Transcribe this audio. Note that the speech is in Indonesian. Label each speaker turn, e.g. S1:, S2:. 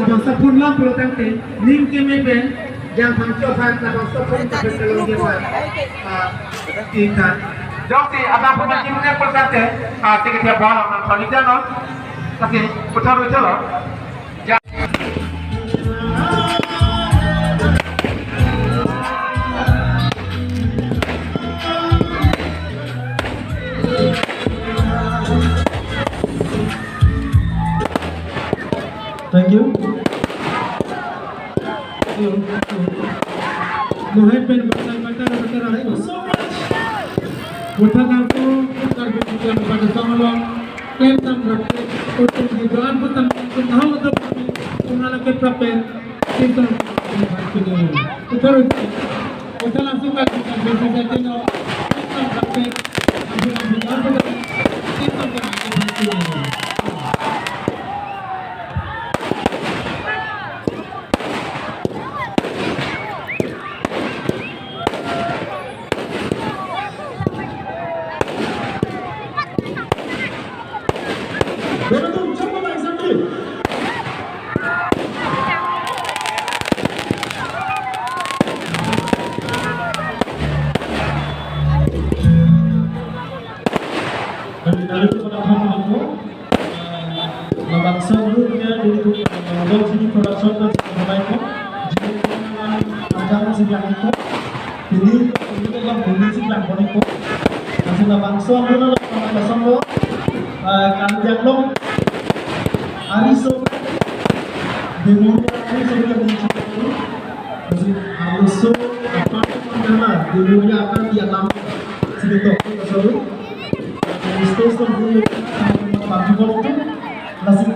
S1: bangsa pun lang pulo tangte ning ke meben yang pangcohan na bangsa pun tapos kalong dia kita dok si abang pun macam ni pun kate tiga tiap bola nang solid dah no tapi putar itu loh.
S2: Thank you. Mohon pen betul hai so much. Bukan aku terbicara pada sama kentam berarti untuk dijual bukan tahu untuk mengalami keprapen kita betul betul langsung kan kita bisa tengok kentam berarti kita Masih